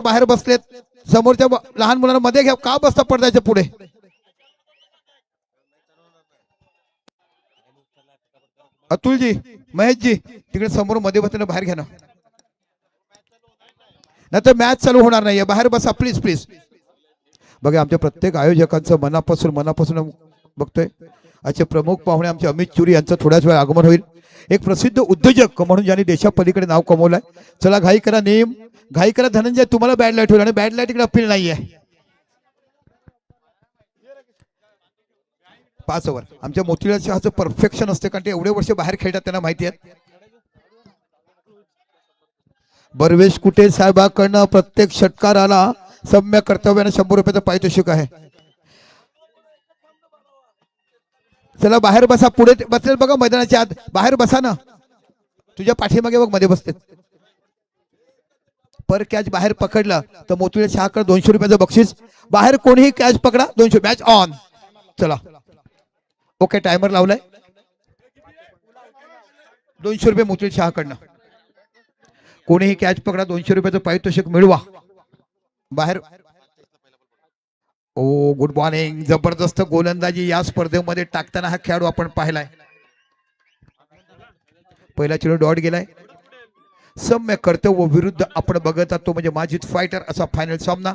बाहेर बसलेत, समोरच्या लहान मुलांना मध्ये घ्या, का बसता पडद्याच्या पुढे. अतुलजी, महेशजी तिकडे समोर मध्ये बसलेलं बाहेर घ्या ना, नाही तर मॅच चालू होणार नाहीये. बाहेर बसा प्लीज प्लीज. बघा आमच्या प्रत्येक आयोजकांचं मनापासून बघतोय. आजचे प्रमुख पाहुणे आमचे अमित चुरी यांचं थोड्याच वेळ आगमन होईल. एक प्रसिद्ध उद्योजक म्हणून ज्यांनी देशापलीकडे नाव कमवलंय. चला घाई करा, नेम घाई करा. धनंजय तुम्हाला बॅड लाईट होईल आणि बॅड लाईट इकडे अपील नाहीये. 5 ओव्हर आमच्या मोतीलाल शहाचं परफेक्शन असते, कारण ते एवढे वर्ष बाहेर खेळतात, त्यांना माहिती आहे. बर्वेश कुटे साहेबांकडनं प्रत्येक षटकाराला सम्य कर्तव्याने 100 रुपयाचं पारितोषिक आहे. चला बाहेर बसा. पुढे बसले बघा मैदानाच्या आत, बाहेर बसा ना. तुझ्या पाठीमागे बघ मध्ये बसते. पर कॅच बाहेर पकडला तर मोतीलाल शहाकडे 200 रुपयाचं बक्षीस. बाहेर कोणीही कॅच पकडा 200. Match on. चला ओके, टायमर लावलाय. 200 रुपये मोतीलाल शहाकडनं. कोणीही कॅच पकडा 200 रुपयाचं पारितोषिक मिळवा. बाहेर. ओ गुड मॉर्निंग. जबरदस्त गोलंदाजी या स्पर्धेमध्ये टाकताना हा खेळाडू आपण पाहिलाय. पहिला चेंडू डॉट गेलाय. सम्य कर्तव्य विरुद्ध आपण बघत आहोत तो म्हणजे माजीद फायटर असा फायनल सामना.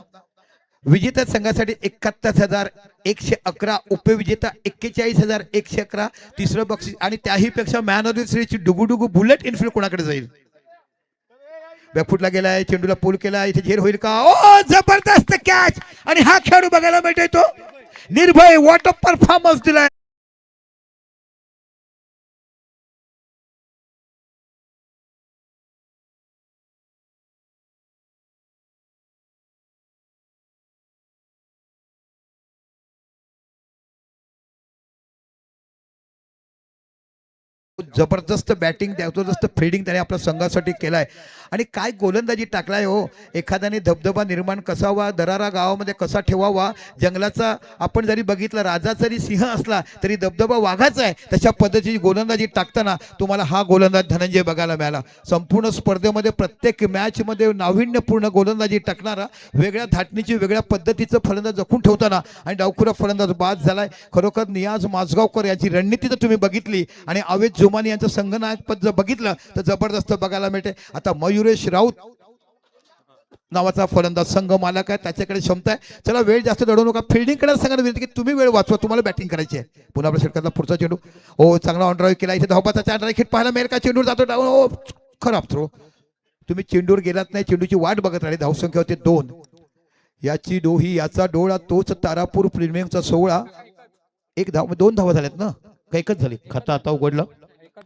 विजेत्या संघासाठी 71,111, उपविजेता 41,111, तिसरं बक्षीस आणि त्याही पेक्षा मॅन ऑफ द सिरीजची डुगुडुगू बुलेट इनफिल्ड कोणाकडे जाईल. बॅकफुटला गेलाय, चेंडूला पूल केला, इथे झेल होईल का. ओ जबरदस्त कॅच आणि हा खेळाडू बघायला मिळतोय तो निर्भय. वॉट अ परफॉर्मन्स दिलाय. जबरदस्त बॅटिंग, जबरदस्त फिल्डिंग त्याने आपल्या संघासाठी केलाय. आणि काय गोलंदाजी टाकलाय हो. एखाद्याने धबधबा निर्माण कसावा, दरारा गावामध्ये कसा ठेवावा. जंगलाचा आपण जरी बघितलं, राजा जरी सिंह असला तरी धबधबा वाघाचा आहे, तशा पद्धतीची गोलंदाजी टाकताना तुम्हाला हा गोलंदाज धनंजय बघायला मिळाला. संपूर्ण स्पर्धेमध्ये प्रत्येक मॅच मध्ये नाविन्यपूर्ण गोलंदाजी टाकणारा, वेगळ्या धाटणीची वेगळ्या पद्धतीचं फलंदाज जखून ठेवताना आणि डावखुरा फलंदाज बाद झालाय. खरोखर नियाज माजगावकर यांची रणनीती जर तुम्ही बघितली आणि आवेश जुमानी यांचं संघनायक पद जर बघितलं तर जबरदस्त बघायला मिळते. आता मयुरेश राऊत नावाचा फलंदाज संघ मालक आहे, त्याच्याकडे क्षमता आहे. चला वेळ जास्त दडवू नका. फिल्डिंग करायला सांगा विनंती की तुम्ही वेळ वाचवा, तुम्हाला बॅटिंग करायची आहे. पुन्हा आपल्या षटकातला पुढचा चेंडू. ओ चांगला ऑन ड्राईव्ह केला. इथे धावपाचा 4 ड्राईव्ह हिट पाहायला मिळेल का. चेंडूर जातो डाऊन. ओ खराब थ्रो. तुम्ही चेंडूर गेलात नाही, चेंडूची वाट बघत राहिली. धावसंख्या होते 2. याची डोही याचा डोळा तोच तारापूर प्रीमियमचा 16. 1 धाव 2 धावा झाल्यात ना, का एकच झाली. खाता आता उघडलं.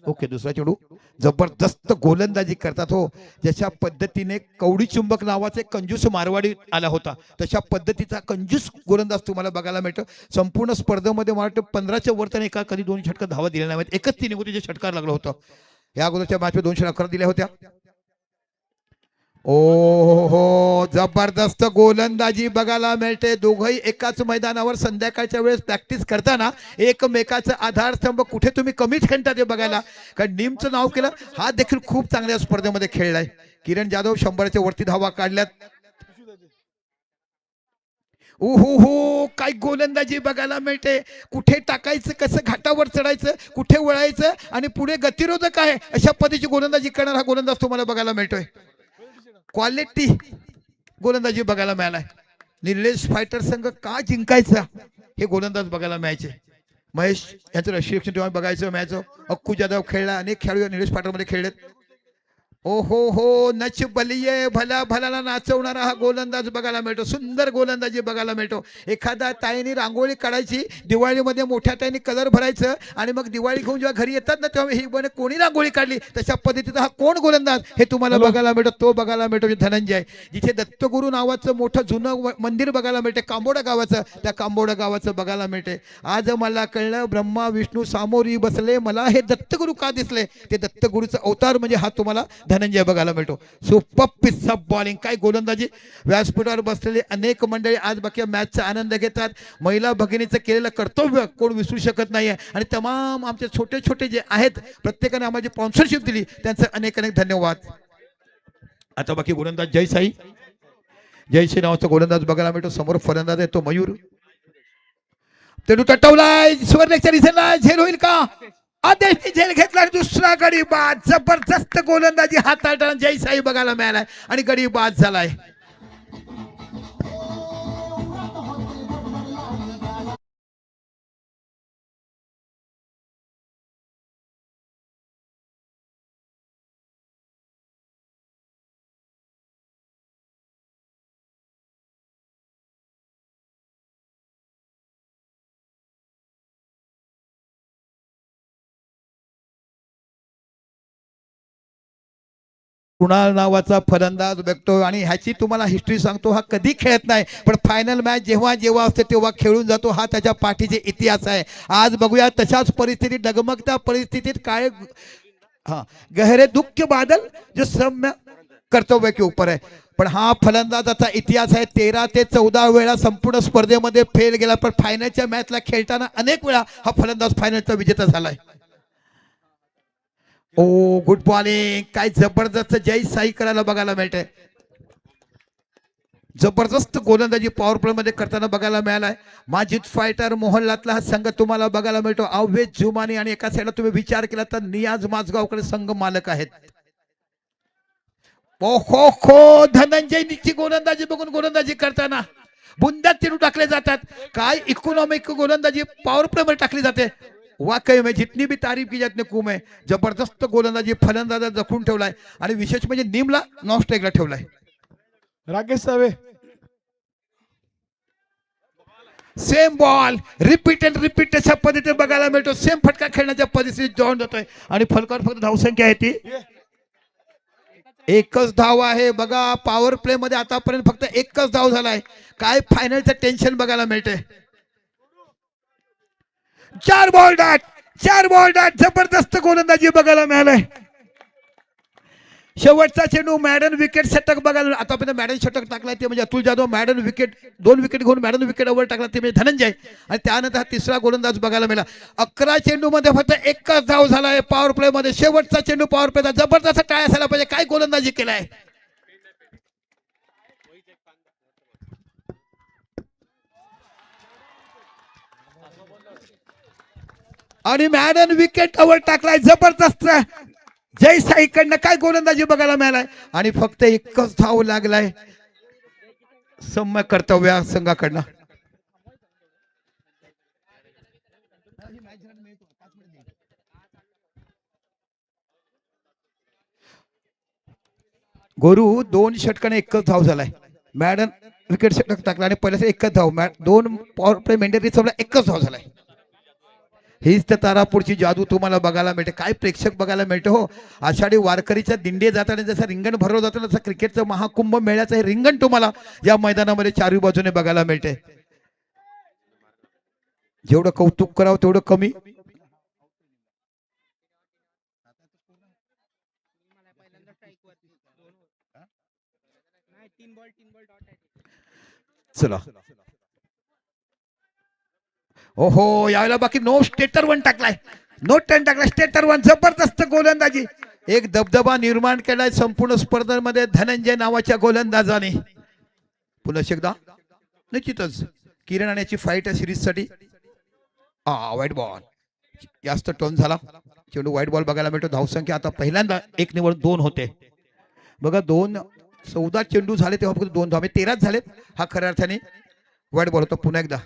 ओके, दुसरा चेंडू. जबरदस्त गोलंदाजी करतात हो. जशा पद्धतीने कवडी चुंबक नावाचे कंजूस मारवाडी आला होता, तशा पद्धतीचा कंजूस गोलंदाज तुम्हाला बघायला मिळतो. संपूर्ण स्पर्धेमध्ये मला वाटतं 15च्या वर त्याने एका कधी 2 षटकार धावा दिल्या नाहीत. एकच 3 जे षटकार लागलं होतं. या अगोदरच्या मॅचमध्ये 211 दिल्या होत्या. ओ हो, जबरदस्त गोलंदाजी बघायला मिळते. दोघंही एकाच मैदानावर संध्याकाळच्या वेळेस प्रॅक्टिस करताना एकमेकाचा आधारस्तंभ कुठे तुम्ही कमीच खेळता ते बघायला. कारण नीमचं नाव केलं, हा देखील खूप चांगल्या स्पर्धेमध्ये खेळलाय. किरण जाधव 100च्या वरती धावा काढल्यात. हो, काय गोलंदाजी बघायला मिळते. कुठे टाकायचं, कसं घाटावर चढायचं, कुठे वळायचं आणि पुढे गतिरोधक आहे अशा पद्धतीची गोलंदाजी करणारा हा गोलंदाज तुम्हाला बघायला मिळतोय. क्वालिटी गोलंदाजी बघायला मिळालाय. निलेश फायटर संघ का जिंकायचा हे गोलंदाज बघायला मिळायचे. महेश यांचं राष्ट्रीय तेव्हा बघायचं मॅच. अक्कू जाधव खेळला, अनेक खेळाडू निलेश फायटर मध्ये खेळलेत. ओ हो, नच बलिये भला भलाला नाचवणारा हा गोलंदाज बघायला मिळतो. सुंदर गोलंदाजी बघायला मिळतो. एखादा ताईने रांगोळी काढायची, दिवाळीमध्ये मोठ्या ताईने कलर भरायचं आणि मग दिवाळी घेऊन जेव्हा घरी येतात ना तेव्हा ही बने कोणी रांगोळी काढली, तशा पद्धतीचा हा कोण गोलंदाज हे तुम्हाला बघायला मिळतो. तो बघायला मिळतो धनंजय. जिथे दत्तगुरु नावाचं मोठं जुनं मंदिर बघायला मिळते, कांबोडा गावाचं, त्या कांबोडा गावाचं बघायला मिळते. आज मला कळलं, ब्रह्मा विष्णू सामोरी बसले, मला हे दत्तगुरु का दिसले. ते दत्तगुरूचा अवतार म्हणजे हा तुम्हाला धनंजय बघायला मिळतो. सुपर पिच ऑफ बॉलिंग, काय गोलंदाजी. व्यासपीठावर बसलेले अनेक मंडळी आज बाकी मॅचचा आनंद घेतात. महिला भगिनीचं केलेलं कर्तव्य कोण विसरू शकत नाहीये. आणि तमाम आमचे छोटे छोटे जे आहेत, प्रत्येकाने आम्हाला जी स्पॉन्सरशिप दिली त्यांचं अनेक अनेक धन्यवाद. आता बाकी गोलंदाज जय साई. जयश्री नावाचा गोलंदाज बघायला मिळतो. समोर फलंदाज आहे तो मयूर. चेंडू तटवलाय सुवर्णेच्या दिशेला. झेल होईल का? आदेशनी झेल घेतला. दुसरा गडी बाद. जबरदस्त गोलंदाजी हाताळताना जयसाई बघायला मिळालाय आणि गडी बाद झालाय. कुणाल नावाचा फलंदाज बघतो आणि ह्याची तुम्हाला हिस्ट्री सांगतो. हा कधी खेळत नाही पण फायनल मॅच जेव्हा जेव्हा असते तेव्हा खेळून जातो. हा त्याच्या पाठीचे इतिहास आहे. आज बघूया तशाच परिस्थितीत डगमगत्या परिस्थितीत काय हाँ गहरे दुख के बादल जो सम्य कर्तव्य के ऊपर है. पण हा फलंदाजाचा इतिहास आहे. 13 ते 14 वेळा संपूर्ण स्पर्धेमध्ये फेल गेला पण फायनलच्या मॅचला खेळताना अनेक वेळा हा फलंदाज फायनलचा विजेता झालाय. ओ गुड बॉलिंग. काय जबरदस्त जय साई करायला बघायला मिळते. जबरदस्त गोलंदाजी पॉवर प्ले मध्ये करताना बघायला मिळालाय. माजिद फायटर मोहल्लातला हा संघ तुम्हाला बघायला मिळतो. आवेद जुमानी आणि एका साईडला तुम्ही विचार केला तर नियाज माझगावकडे संघ मालक आहेत. ओहो खो धनंजयची गोलंदाजी बघून गोलंदाजी करताना बुंद्यात चेंडू टाकले जातात. काय इकॉनॉमिक गोलंदाजी पॉवर प्ले मध्ये टाकली जाते. वाकई में जितनी भी तारीफ की जाते कूम है. जबरदस्त गोलंदाजी फलंदाजा जखून ठेवलाय आणि विशेष म्हणजे नीमला नॉन स्ट्राईकला ठेवलाय. Rakesh save same ball repeat and repeat अशा पद्धतीने बघायला मिळतो. सेम फटका खेळण्याच्या परिस्थितीत जॉईन जातोय आणि फलकावर फक्त धावसंख्या आहे ती एकच धाव आहे. बघा पॉवर प्ले मध्ये आतापर्यंत फक्त एकच धाव झालाय. काय फायनलचं टेन्शन बघायला मिळते. 4 बॉल डॅट जबरदस्त गोलंदाजी बघायला मिळालाय. शेवटचा चेंडू मॅडन विकेट षटक बघायला. आतापर्यंत मॅडन षटक टाकलाय ते म्हणजे Atul Jadhav. Madden wicket 2 wicket घेऊन मॅडन विकेटवर टाकला ते म्हणजे धनंजय आणि त्यानंतर हा तिसरा गोलंदाज बघायला मिळाला. 11 चेंडू मध्ये फक्त एकच धाव झालाय पॉवर प्ले मध्ये. शेवटचा चेंडू पॉवर प्लेचा जबरदस्त काय असायला पाहिजे. काय गोलंदाजी केलाय. आणि मॅडन विकेटवर टाकलाय. जबरदस्त जय साईकडनं काय गोलंदाजी बघायला मिळालाय आणि फक्त एकच धाव लागलाय सम्य कर्तव्य संघाकडनं. गुरु 2 षटकाने एकच धाव झालाय. मॅडन विकेट षटक टाकला आणि पहिल्याच एकच धाव. 2 पॉवर प्ले मेंढरी समजा एकच धाव झालाय. हीच तर तारापूरची जादू तुम्हाला बघायला मिळते. काय प्रेक्षक बघायला मिळते हो. आषाढी वारकरीच्या दिंडे जाताना जसं रिंगण भरवलं जातं तसं क्रिकेटचं महाकुंभ मेळ्याचं हे रिंगण तुम्हाला या मैदानामध्ये चारही बाजूने बघायला मिळते. जेवढं कौतुक करावं तेवढं कमी. चला ओहो यावेळेला बाकी नो स्टेटर वन टाकलाय. नो टेन टाकलाय स्टेटर वन. जबरदस्त गोलंदाजी. एक दबदबा निर्माण केलाय संपूर्ण स्पर्धेमध्ये धनंजय नावाच्या गोलंदाजाने. पुन्हा एकदा निश्चितच किरण आणि याची फाईट आहे सिरीज साठी. व्हाईट बॉल जास्त टर्न झाला. चेंडू व्हाईट बॉल बघायला मिळतो. धावसंख्या आता पहिल्यांदा 1 निवड 2 होते. बघा 14 चेंडू झाले तेव्हा फक्त 2 धावे 13 झालेत. हा खऱ्या अर्थाने व्हाईट बॉल होता. पुन्हा एकदा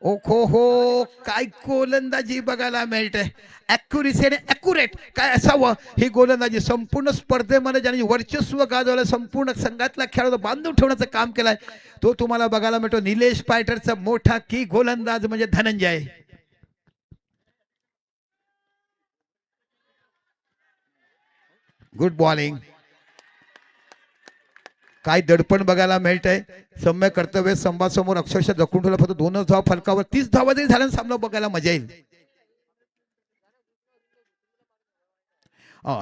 ओखो हो काय गोलंदाजी बघायला मिळते. ॲक्युरेसी आणि ॲक्युरेट काय असावं ही गोलंदाजी. संपूर्ण स्पर्धेमध्ये ज्यांनी वर्चस्व गाजवलं संपूर्ण संघातला खेळाडू बांधून ठेवण्याचं काम केलंय तो तुम्हाला बघायला मिळतो. निलेश पायटरचा मोठा की गोलंदाज म्हणजे धनंजय. Good bowling. काय दडपण बघायला मिळतंय. सम्य कर्तव्य संभासमोर अक्षरशः जखून ठेवलं. फक्त 2च धाव फलकावर 30 धावा जरी झाल्या सामना बघायला मजा येईल.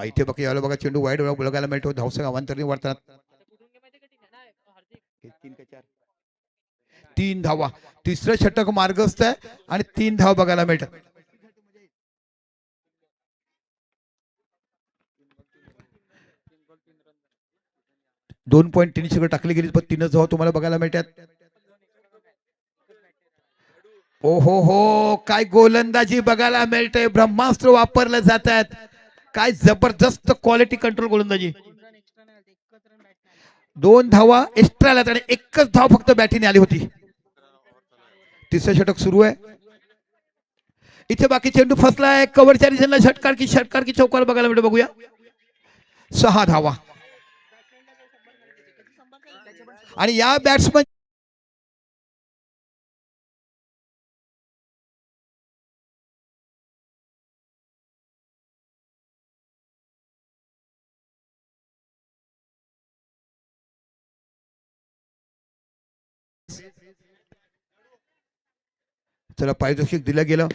इथे बघा याला बघा चेंडू वाईड बघायला मिळतो. धावसंख्या अवांतराने वाढतात. 3 धावा. तिसरं षटक मार्गस्थ आहे आणि 3 धाव बघायला मिळतात. 2.3 षटकं टाकली गेली, पण 3च धावा तुम्हाला बघायला मिळतात. ओ हो, काय गोलंदाजी बघायला मिळते. ब्रह्मास्त्र वापरले जातात. काय जबरदस्त क्वालिटी कंट्रोल गोलंदाजी. 2 धावा एक्स्ट्रा आल्यात आणि एकच धाव फक्त बॅटीने आली होती. तिसरं षटक सुरू आहे. इथे बाकी चेंडू फसलाय. कव्हरच्या रिजनला षटकार की चौकार बघायला मिळते. बघूया. 6 धावा आणि या बॅट्समन चला पारितोषिक दिलं गेलं.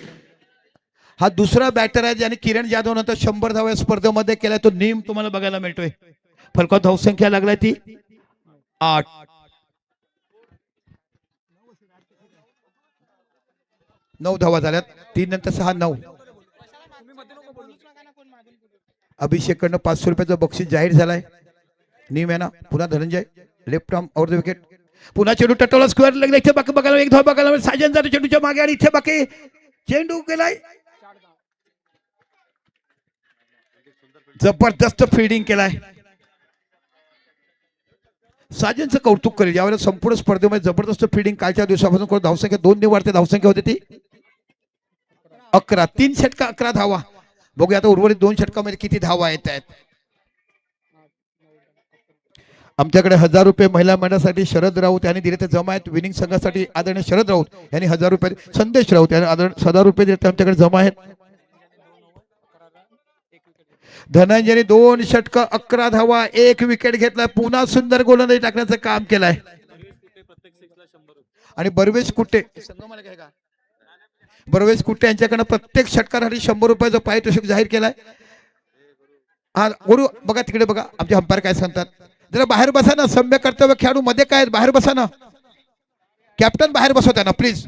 हा दुसरा बॅटर आहे ज्याने किरण जाधव नंतर 100 धावा स्पर्धेमध्ये केलाय. तो नेम तुम्हाला बघायला मिळतोय. फलकात धावसंख्या लागलाय ती 8. 9 धावा झाल्यात. 3 नंतर 6 9. अभिषेक कडनं 500 रुपयाचं बक्षीस जाहीर झालाय. नेम आहे ना. पुन्हा Dhananjay left arm over the wicket. पुन्हा चेंडू टटोला स्क्वेअर लागला. इथे बाकी बघायला एक धाव बघायला मिळेल. साजन जातो चेंडूच्या मागे आणि इथे बाकी चेंडू गेलाय. जबरदस्त फिल्डिंग केलाय. साजनचं कौतुक करेल. यावेळेला संपूर्ण स्पर्धेमध्ये जबरदस्त फिल्डिंग कालच्या दिवसापासून धावसंख्या 2 ने वाढते. धावसंख्या होती ती 11. 3 षटका 11 धावा. बघूया आता उर्वरित 2 षटकामध्ये किती धावा येत आहेत. आमच्याकडे 1000 रुपये महिला मंडळासाठी शरद राऊत यांनी दिले ते जमा आहेत. विनिंग संघासाठी आदरणीय शरद राऊत यांनी 1000 रुपये. संदेश राऊत यांनी 1000 रुपये दिले ते आमच्याकडे जमा आहेत. धनंजयने 2 षटक 11 धावा 1 विकेट घेतलाय. पुन्हा सुंदर गोलंदाजी टाकण्याचं काम केलंय. आणि बर्वेश कुट्टे यांच्याकडनं प्रत्येक षटकासाठी 100 रुपयाचं पारितोषिक जाहीर केलाय. हा गुरु बघा तिकडे बघा. आमचे अंपायर काय सांगतात. जरा बाहेर बसा ना. सम्य कर्तव्य खेळाडू मध्ये काय बाहेर बसा ना. कॅप्टन बाहेर बसवता ना प्लीज.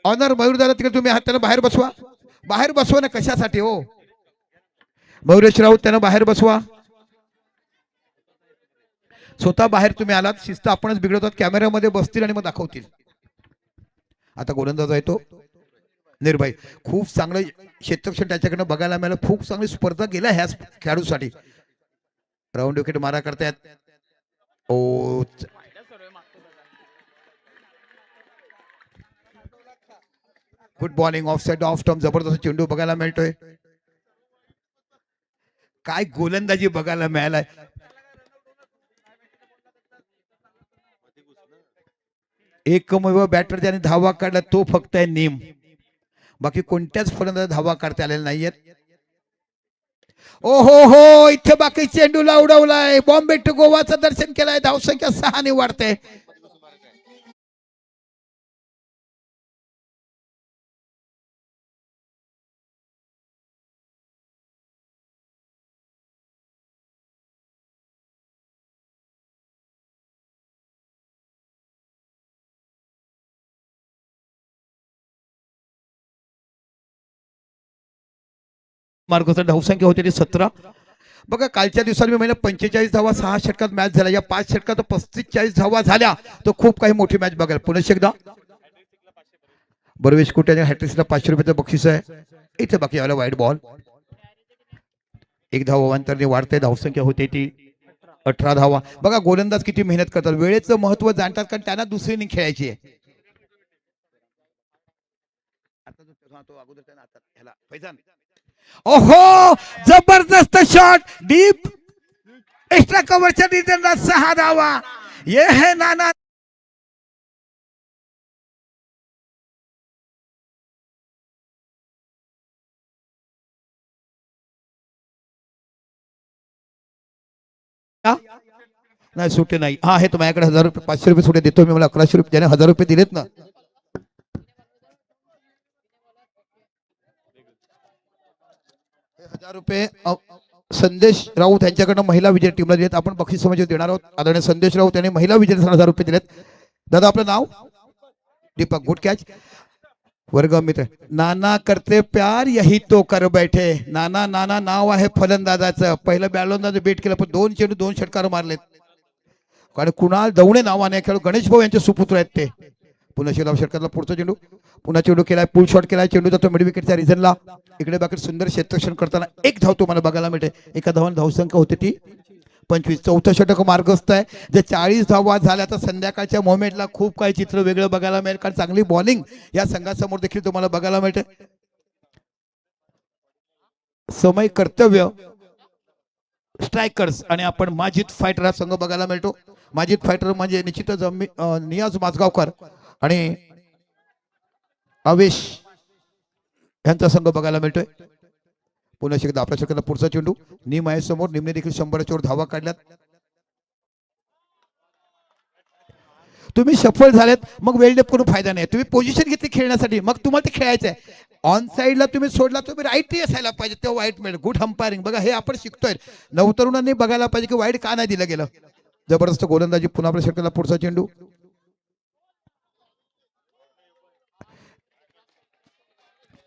ऑनर मयूर दादा तिकडे तुम्ही आहात त्यांना बाहेर बसवा. बाहेर बसवा ना. कशासाठी हो. मयुरेश राऊत त्यांना बाहेर बसवा. स्वतः बाहेर तुम्ही आलात. शिस्त आपणच बिघडवतात. कॅमेऱ्यामध्ये बसतील आणि मग दाखवतील. आता गोलंदाज आहे तो निर्भय. खूप चांगलं क्षेत्ररक्षण त्याच्याकडनं बघायला मिळालं. खूप चांगली स्पर्धा गेल्या ह्या खेळाडूसाठी. राऊंड विकेट मारा करतायत. Oh good bowling off side off stump. जबरदस्त चेंडू बघायला मिळतोय. काय गोलंदाजी बघायला मिळालाय. एकमेव बॅटर ज्याने धावा काढला तो फक्त आहे नेम. बाकी कोणत्याच फलंदाज धावा काढता आलेल्या नाहीयेत. ओ हो इथे बाकी चेंडूला उडवलाय. बॉम्बे टू गोवाचं दर्शन केलंय. धावसंख्या 6 ने वाढते. मार्गाचा धावसंख्या होती ती 17. बघा कालच्या दिवसात मी महिला 45 धावा 6 षटकात मॅच झाल्या. या 5 षटकात 45 धावा झाल्या तर खूप काही मोठी मॅच बघायला. पुन्हा एकदा बर्वेश कुट्याच्या हॅट्रिकला 500 रुपयाचं बक्षीस आहे. इथे बाकी याला वाईट बॉल. 1 धाव अंतरने वाढते. धावसंख्या होते ती 18 धावा. बघा गोलंदाज किती मेहनत करतात. वेळेचं महत्व जाणतात कारण त्यांना दुसरी इनिंग खेळायची आहे. ओहो जबरदस्त शॉट डीप एक्स्ट्रा कव्हरच्या डिझाईनला 6 धावा. ये है नाना. नाही सुटे नाही. हा आहे तो माझ्याकडे 1000 रुपये 500 रुपये सुटे देतो मी. मला 1100 रुपये ज्याने 1000 रुपये दिलेत ना. हे 1000 रुपये संदेश राऊत यांच्याकडनं महिला विजय टीमला दिलेत. आपण बक्षीस समज देणार आहोत. आदरणीय संदेश राऊत यांनी महिला विजय 1000 रुपये दिलेत. दादा आपलं नाव. Deepak good catch. वर्ग मित्र नाना करते प्यार यही तो कर बैठे. नाना नाना नाव आहे फलंदाजाचं. पहिलं बॅलंदाज बेट केलं पण 2 चेंडू 2 षटकार मारलेत. कारण कुणाल दवणे नावाने खेळ गणेश भाऊ यांचे सुपुत्र आहेत ते. पुन्हा शिलाव षटकातला पुढचा चेंडू, पुन्हा चेंडू केलाय, पुल शॉट केलाय, चेंडू जातो मिड विकेटच्या रिझनला. इकडे बाकी सुंदर क्षेत्ररक्षण करताना एक धाव तुम्हाला बघायला मिळते. एका धावाने धावसंख्या होते ती 25. चौथं षटक मार्गस्थ आहे. जे 40 धावा झाल्या तर संध्याकाळच्या मोमेंटला खूप काही चित्र वेगळं बघायला मिळेल, कारण चांगली बॉलिंग या संघासमोर देखील तुम्हाला बघायला मिळते. समय कर्तव्य स्ट्रायकर्स आणि आपण माजिद फायटर हा संघ बघायला मिळतो. माजिद फायटर म्हणजे निश्चितच नियाज माजगावकर आणि आवेश यांचा संघ बघायला मिळतोय. पुन्हा एकदा आपल्या षटकाला पुढचा चेंडू, निम आहे समोर, निमने देखील 100च्या वर धावा काढल्यात. तुम्ही सफल झालेत मग वेल्ड अप करून फायदा नाही. तुम्ही पोझिशन घेतली खेळण्यासाठी, मग तुम्हाला ते खेळायचं आहे. ऑन साईडला तुम्ही सोडला, तुम्ही राईटही असायला पाहिजे, तेव्हा वाईट मिळेल. गुड अंपायरिंग बघा, हे आपण शिकतोय. नवतरुणांनी बघायला पाहिजे की वाईट का नाही दिलं गेलं. जबरदस्त गोलंदाजी. पुन्हा आपल्या षटकाला पुढचा चेंडू,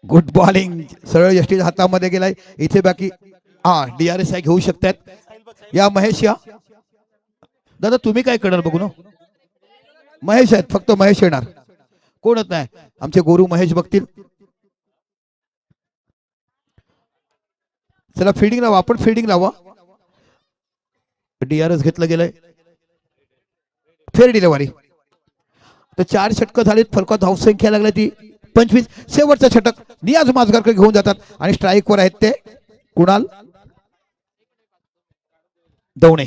गुड बॉलिंग, सरळ यष्टीच्या हातामध्ये गेलाय. इथे बाकी DRS आहे, घेऊ शकतात या महेश. या दादा तुम्ही काय करणार बघू ना. महेश आहेत, फक्त महेश येणार, कोणच नाही. आमचे गुरु महेश बघतील. चला फिल्डिंग लावा, आपण फिल्डिंग लावा. DRS घेतलं गेलंय, फेर डिलेव्हरी. तर 4 षटकं झालीत, फलकात धावसंख्या लागली ती 25. शेवटचं षटक नियाज माजगावकर घेऊन जातात आणि स्ट्राईकवर आहेत ते कुणाल दवणे.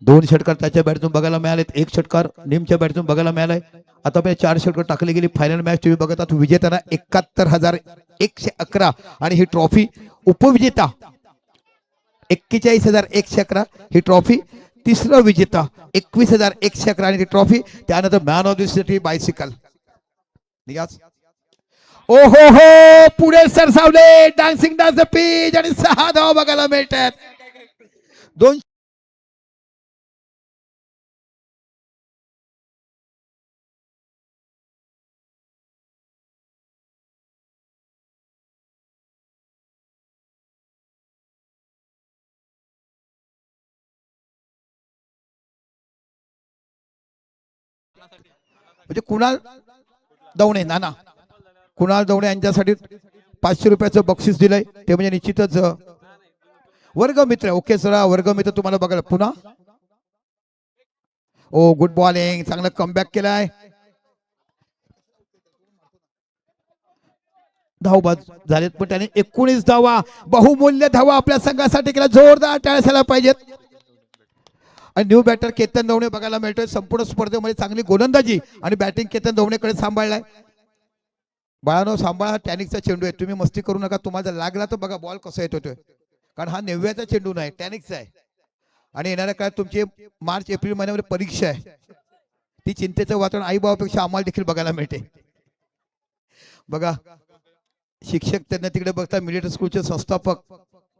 2 षटकार त्याच्या बॅटतून बघायला मिळालेत, 1 षटकार निमच्या बॅटतून बघायला मिळालाय. आता 4 षटकार टाकली गेली. फायनल मॅच तुम्ही बघत आहात. विजेत्यांना 71,111 आणि ही ट्रॉफी. उपविजेता 41,111 ही ट्रॉफी. तिसरा विजेता 21,111 आणि ती ट्रॉफी. त्यानंतर man of the city bicycle. Niyaz ओहो हो, पुढे सरसावले, डान्सिंग डान्स द पिच आणि 6 धावा बघायला मिळतात. 2 म्हणजे कुणाल दवणे नाना, कुणाल दवणे यांच्यासाठी 500 रुपयाचं बक्षीस दिलंय. ते म्हणजे निश्चितच वर्गमित्र. ओके सर, वर्गमित्र तुम्हाला बघायला. पुन्हा ओ गुड बॉलिंग, चांगलं कमबॅक केलाय. धावबाद झालेत, पण त्याने 19 धावा, बहुमूल्य धावा आपल्या संघासाठी केला. जोरदार टाळ्या झाल्या पाहिजेत. आणि न्यू बॅटर केतन दवणे बघायला मिळतोय. संपूर्ण स्पर्धेमध्ये चांगली गोलंदाजी आणि बॅटिंग केतन दवणेकडे सांभाळलाय. बाळानो सांभाळा, टॅनिकचा चेंडू आहे, तुम्ही मस्ती करू नका. तुम्हाला जर लागला तर बघा बॉल कसा येत होतोय, कारण हा 9व्याचा चेंडू नाही, टॅनिकचा आहे. आणि येणाऱ्या काळात तुमची मार्च एप्रिल महिन्यामध्ये परीक्षा आहे. ती चिंतेचं वातावरण आई बाबापेक्षा आम्हाला देखील बघायला मिळते. बघा शिक्षक त्यांना तिकडे बघता, मिलिटरी स्कूलचे संस्थापक,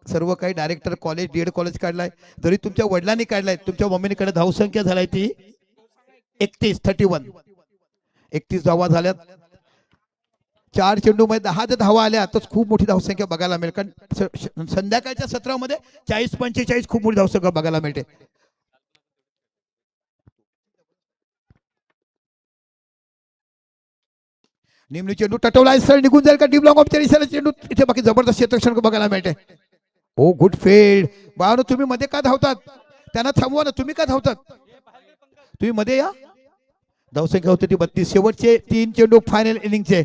सर्व काही डायरेक्टर, कॉलेज DED कॉलेज काढलाय. जरी तुमच्या वडिलांनी काढलाय, तुमच्या मम्मीकडे धावसंख्या झालाय ती 31 धावा झाल्यात. 4 चेंडू मध्ये 10 जर धावा आल्या तर खूप मोठी धावसंख्या बघायला मिळेल. कारण संध्याकाळच्या सत्रामध्ये 40-45 खूप मोठी धावसंख्या बघायला मिळते. निमनी चेंडू टटवला, सर निघून जाईल का, डीप लॉंग ऑफ चेंडू. इथे बाकी जबरदस्त क्षेत्ररक्षण बघायला मिळते. ओ गुड फील्ड. बाळानो तुम्ही मध्ये का धावतात, त्यांना थांबवा ना, तुम्ही का धावतात, तुम्ही मध्ये या. धावसंख्या होती ती 32. शेवटचे 3 चेंडू फायनल इनिंगचे.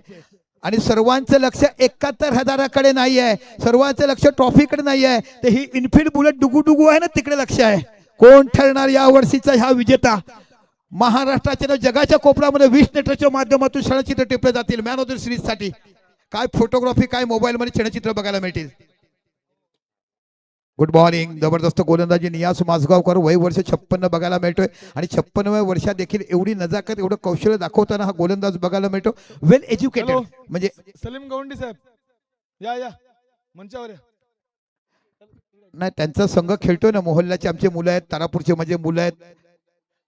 आणि सर्वांचं लक्ष 71,000कडे नाही आहे, सर्वांचं लक्ष ट्रॉफीकडे नाही आहे. तर ही इनफिल्ड बुलेट डुगू डुगू आहे ना, तिकडे लक्ष आहे. कोण ठरणार या वर्षीचा हा विजेता. महाराष्ट्राच्या जगाच्या कोपऱ्यामध्ये 20 नेटच्या माध्यमातून क्षणचित्र टिपले जातील मॅन ऑफ द सिरीज साठी. काय फोटोग्राफी, काय मोबाईल मध्ये क्षणचित्र बघायला मिळतील. गुड बॉलिंग, जबरदस्त गोलंदाजी नियाज माजगावकर. वय वर्ष 56 बघायला मिळतोय. आणि 56व्या वर्षात देखील एवढी नजाकत, एवढं कौशल्य दाखवताना हा गोलंदाज बघायला मिळतो. वेल एज्युकेटेड. म्हणजे सलीम गवंडी साहेब या मंचावर या. नाही, त्यांचा संघ खेळतोय ना, मोहल्ल्याचे आमचे मुलं आहेत, तारापूरचे म्हणजे मुलं आहेत.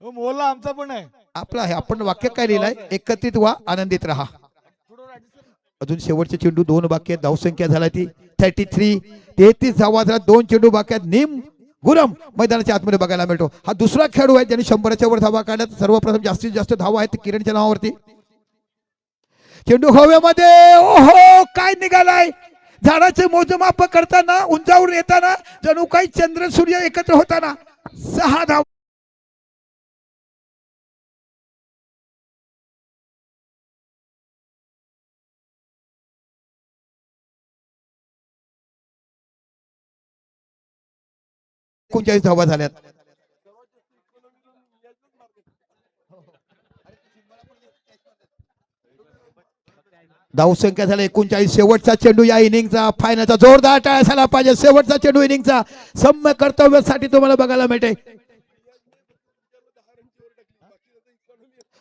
मोहल्ला आमचा पण आहे, आपला आहे. आपण वाक्य काय लिहिलंय, एकत्रित व्हा, आनंदित राहा. अजून शेवटचे चेंडू 2 बाकी आहेत. धावसंख्या झाला ती 33 धावा झाला. 2 चेंडू बाकी आहेत. निम गुरम मैदानाच्या आतमध्ये बघायला मिळतो. हा दुसरा खेळाडू आहे ज्यांनी 100च्या वर धावा काढल्यात. सर्वप्रथम जास्तीत जास्त धावा आहेत किरणच्या नावावरती. चेंडू हवेमध्ये, ओहो काय निघालाय. झाडाचे मोजमाप करताना उंचावरून येताना जणू काही चंद्र सूर्य एकत्र होताना 6 धावा. एकोणचाळीस धावा झाल्यात. धावसंख्या झाला 39. शेवटचा चेंडू या इनिंगचा फायनलचा जोरदार टाळ्या झाला पाहिजे. शेवटचा चेंडू इनिंगचा सम्य कर्तव्यासाठी तुम्हाला बघायला मिळते.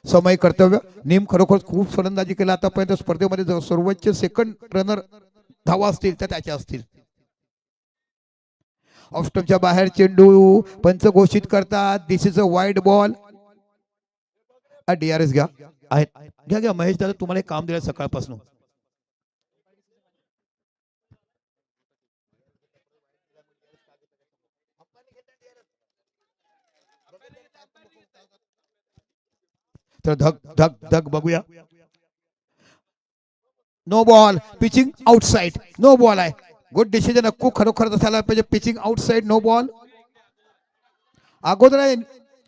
समय कर्तव्य नेम खरोखर खूप फलंदाजी केला आतापर्यंत स्पर्धेमध्ये. सर्वोच्च सेकंड रनर धावा असतील तर त्याच्या असतील. ऑफस्टमच्या बाहेर चेंडू पंच घोषित करतात. This is a wide ball. DRS घ्या आहेत. घ्या घ्या महेश दादा, तुम्हाला एक काम दिलं सकाळपासून. तर धक धक धक बघूया. No ball. Pitching outside. No ball आहे. Good decision. अक्कू खरोखर झाला पाहिजे. Pitching outside. No ball. अगोदर आहे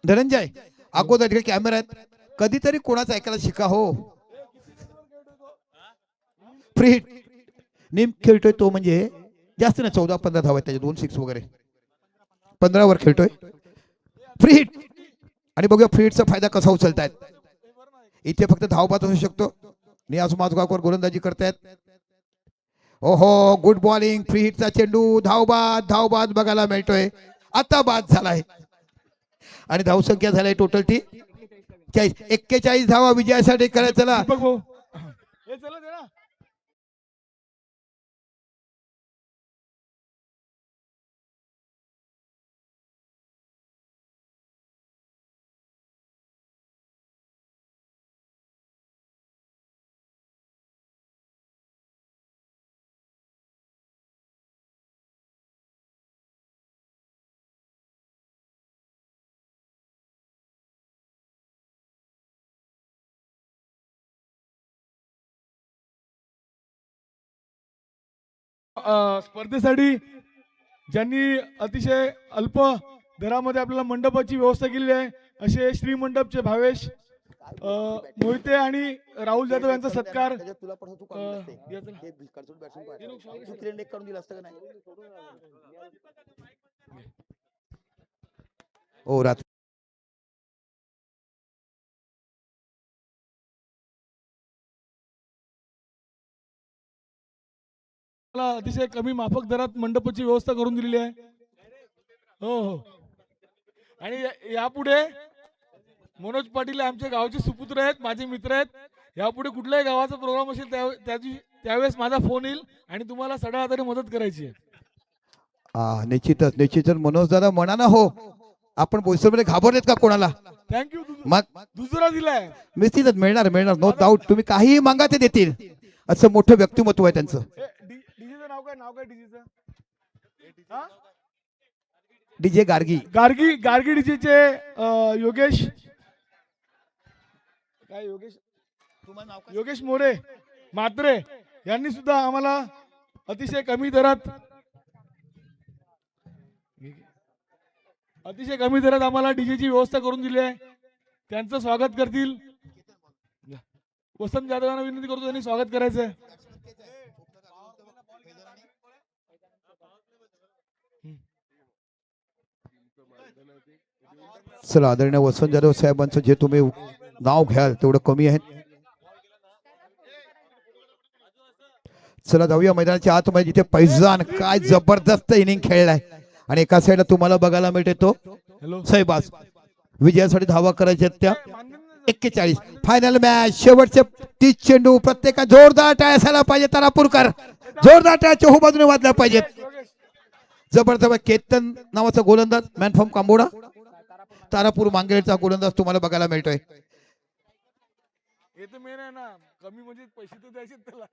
धनंजय, अगोदर कॅमेरा आहेत. कधीतरी कोणाचं ऐकायला शिका हो. फ्री हिट नेम खेळतोय तो म्हणजे जास्त ना 14-15 धावा आहेत त्याचे. 2 6 वगैरे 15 वर खेळतोय. Free hit. आणि बघूया फ्री हिटचा फायदा कसा उचलतायत. इथे फक्त धावबाद असू शकतो. नियाज माजगावकर गोलंदाजी करतायत. ओहो गुड बॉलिंग. फ्री हिटचा चेंडू. धावबाद बघायला मिळतोय. आता बाद झालाय आणि धावसंख्या झालाय टोटल ती 41 धावा विजयासाठी करायचं. चला स्पर्धेसाठी ज्यांनी अतिशय अल्प दरामध्ये आपल्याला मंडपाची व्यवस्था केलेली आहे असे श्री मंडपचे भावेश मोहिते आणि राहुल जाधव यांचा सत्कार हो रात्री अतिशय कमी माफक दरात मंडपाची व्यवस्था करून दिलेली आहे. हो हो. आणि यापुढे मनोज पाटील आमच्या गावचे सुपुत्र आहेत, माझे मित्र आहेत. यापुढे कुठल्याही गावाचा प्रोग्राम असेल त्यावेळेस माझा फोन येईल आणि तुम्हाला सगळ्या मदत करायची आहे. निश्चितच मनोज दादा म्हणा ना हो. आपण बोईसरमध्ये घाबरलेत का कोणाला? थँक्यू. मग दुसरा दिलाय निश्चितच मिळणार नो डाऊट. तुम्ही काही मागा ते देतील. असं मोठं व्यक्तिमत्व आहे त्यांचं. डीजेचं नाव काय डीजेचं? डीजे गार्गी डीजेचे योगेश योगेश मोरे म्हात्रे यांनी सुद्धा आम्हाला अतिशय कमी दरात आम्हाला डीजेची व्यवस्था करून दिली आहे. त्यांचं स्वागत करतील. वसंत जाधवांना विनंती करतो त्यांनी स्वागत करायचं. चला आदरणीय वसंत जाधव साहेबांचं जे तुम्ही नाव घ्याल तेवढं कमी आहे. चला जाऊया मैदानाच्या आतमध्ये जिथे पैजान काय जबरदस्त इनिंग खेळलाय आणि एका साईडला तुम्हाला बघायला मिळते तो सहबाज. विजयासाठी धावा करायच्या त्या 41. फायनल मॅच शेवटचे 30 चेंडू. प्रत्येका जोरदार टाळ्या झाला पाहिजे. तारापूरकर जोरदार टाळ्या चोहू बाजूने वाजल्या पाहिजेत. जबरदस्त केतन नावाचा गोलंदाज मॅन फ्रॉम कांबोडा तारापूर मांगेलचा गोलंदाज तुम्हाला बघायला मिळतोय. हे तर मेन आहे ना. कमी म्हणजे पैसे तर द्यायचे त्याला.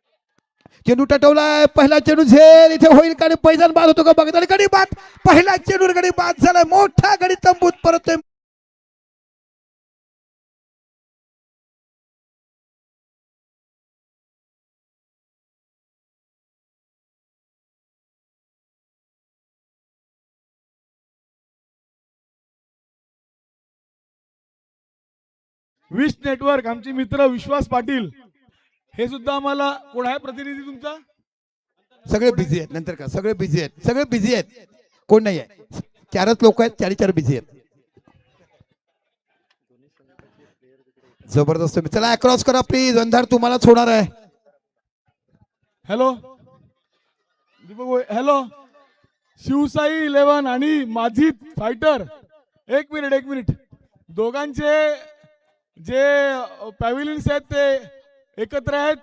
चेंडू टटवलाय, पहिला चेंडू झेल इथे होईल का पैजान बाद होतो का बघत आणि गडी बाद, पहिला चेंडू गडी बाद झालाय, मोठा गडी तंबूत परततोय. विश नेटवर्क आमचे मित्र विश्वास पाटील हे सुद्धा आम्हाला कोण आहे प्रतिनिधी तुमचा? सगळे बिझी आहेत, नंतर का सगळे बिझी आहेत, सगळे बिझी आहेत, कोण नाही आहे, चारच लोक आहेत, चार बिझी आहेत. जबरदस्त. चला क्रॉस करा प्लीज, अंधार तुम्हालाच होणार आहे. हॅलो दीपक, हॅलो शिवसाई 11 आणि माझी फायटर. एक मिनिट दोघांचे जे पॅव्हिलियन्स आहेत ते एकत्र आहेत,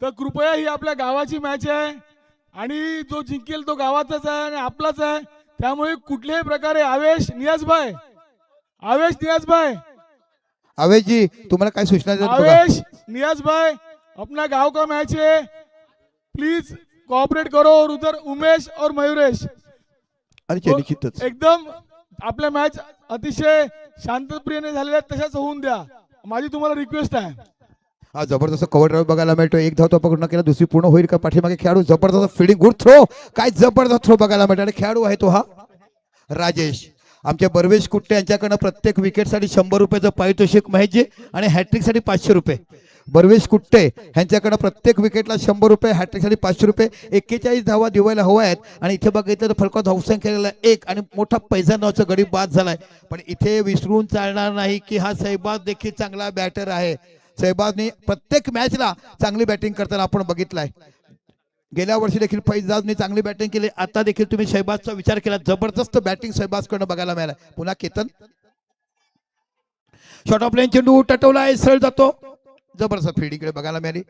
तर कृपया ही आपल्या गावाची मॅच आहे आणि जो जिंकेल तो गावाचाच आहे आणि आपलाच आहे, त्यामुळे कुठल्याही प्रकारे आवेश नियाजभाई आवेश जी तुम्हाला काय सूचना देतात बघा. आवेश नियाजभाई अपना गांव का मैच है, प्लीज कोऑपरेट करो. और उधर उमेश और मयुरेश आणि ते निश्चितच एकदम आपल्या मॅच अतिशय शांतप्रियने झालेल्या तशाच होऊन द्या, माझी तुम्हाला रिक्वेस्ट आहे. हा जबरदस्त कव्हर ड्राईव्ह बघायला मिळतो. एक धाव तो पकडून केला, दुसरी पूर्ण होईल का पाठीमागे खेळाडू, जबरदस्त फिल्डिंग, गुड थ्रो, काय जबरदस्त थ्रो बघायला मिळतो. आणि खेळाडू आहे तो हा राजेश. आमच्या बर्वेश कुट्टे यांच्याकडनं प्रत्येक विकेटसाठी 100 रुपयाचं पारितोषिक महेशजी आणि हॅट्रिकसाठी 500 रुपये. बर्वेश कुट्टे यांच्याकडनं प्रत्येक विकेटला 100 रुपये, हॅट्रिकसाठी 500 रुपये. 41 धावा दिवायला हवा आहेत. आणि इथे बघितलं तर फलकात धावसंख्या केलेला 1 आणि मोठा पैजा नावाचा गडी बाद झालाय. पण इथे विसरून चालणार नाही की हा सहबाज देखील चांगला बॅटर आहे. सहबाजने प्रत्येक मॅचला चांगली बॅटिंग करताना आपण बघितलंय. गेल्या वर्षी देखील फैजाजने चांगली बॅटिंग केली, आता देखील तुम्ही शहबाजचा विचार केला, जबरदस्त बॅटिंग शहबाजकडनं बघायला मिळाला. पुन्हा केतन शॉर्ट ऑफ लाईन चेंडू टटवलाय, सरळ जातो, जबरदस्त फिल्डिंग बघायला मिळाली,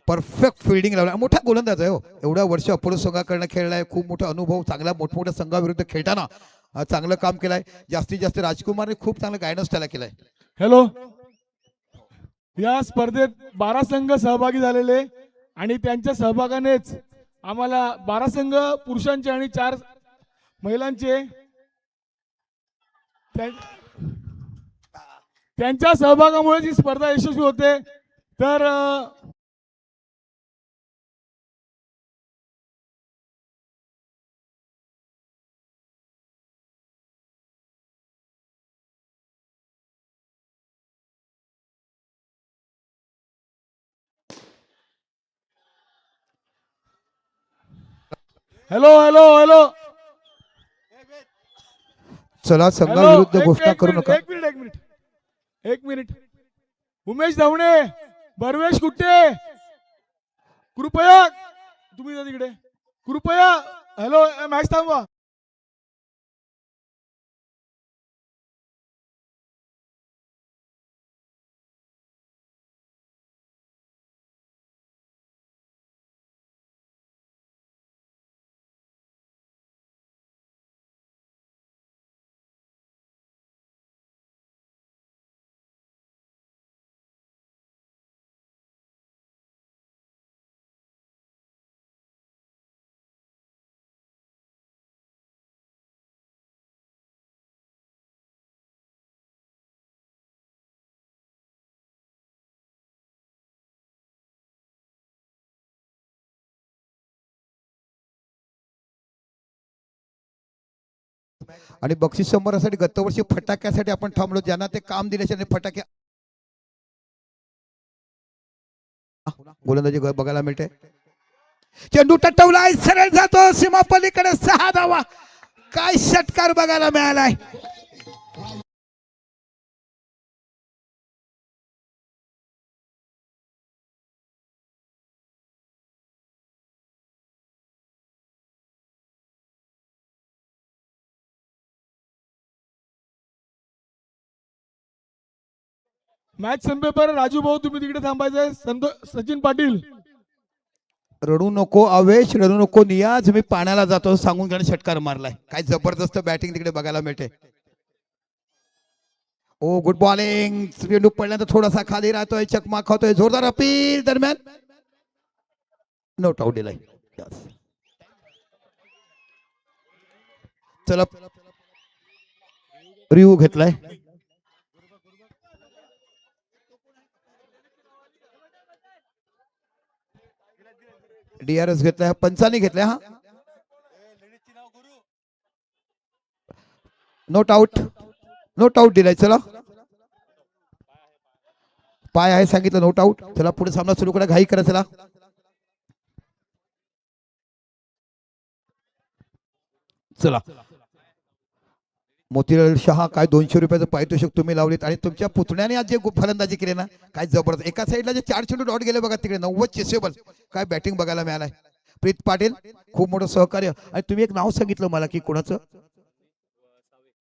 परफेक्ट फिल्डिंग लावला. मोठा गोलंदाज आहे हो, एवढ्या वर्ष अपोलो संघाकडनं खेळलाय, खूप मोठा अनुभव, चांगल्या मोठमोठ्या संघाविरुद्ध खेळताना चांगलं काम केलंय. जास्तीत जास्त राजकुमारने खूप चांगलं गायडन्स त्याला केलंय. हॅलो, या स्पर्धेत 12 संघ सहभागी झालेले आणि त्यांच्या सहभागानेच आम्हाला 12 संघ पुरुषांचे आणि 4 महिलांचे त्यांच्या सहभागामुळे ही स्पर्धा यशस्वी होते. तर हॅलो हॅलो हॅलो चला संघाविरुद्ध घोषणा करू नका. एक मिनिट उमेश धावणे, बर्वेश कुट्टे, कृपया तुम्ही जा तिकडे, कृपया. हॅलो, मॅच थांबवा. आणि बक्षीस संभारासाठी गतवर्षी फटाक्यासाठी आपण थांबलो, ज्यांना ते काम दिल्याचे फटाके गोलंदाजी बघायला मिळते. चेंडू टटवलाय, सरळ जातो सीमा पलीकडे, 6 धावा, काय षटकार बघायला मिळालाय. मॅच संपेपर राजू भाऊ तुम्ही तिकडे थांबायचंय. सचिन पाटील, रडू नको आवेश, रडू नको नियाज, मी पाण्याला जातो सांगून त्याने षटकार मारलाय. काय जबरदस्त बॅटिंग तिकडे बघायला मिळते. ओ गुड बॉलिंग, चेंडू पडल्यानंतर थोडासा खाली राहतोय, चकमा खातोय, जोरदार अपील दरम्यान नोट आउट दिलाय. Yes. चला रिव्ह्यू घेतलाय. DRS घेतलाय, पंचाने घेतलाय. हा नोट आउट, नोट आउट दिलाय. चला पाय आहे सांगितलं, नोट आउट. चला पुढे सामना सुरू करा, घाई करा. चला चला मोतीलाल शहा काय 200 रुपयाचं पारितोषिक तुम्ही लावलीत आणि तुमच्या पुतण्याने आज जे फलंदाजी केली ना, काय जबरदस्त. एका साईडला जे 4 चेंडू डॉट गेले बघा तिकडे, 90 चेसेबल. काय बॅटिंग बघायला मिळालाय. प्रीत पाटील खूप मोठं सहकार्य. आणि तुम्ही एक नाव सांगितलं मला की कोणाचं,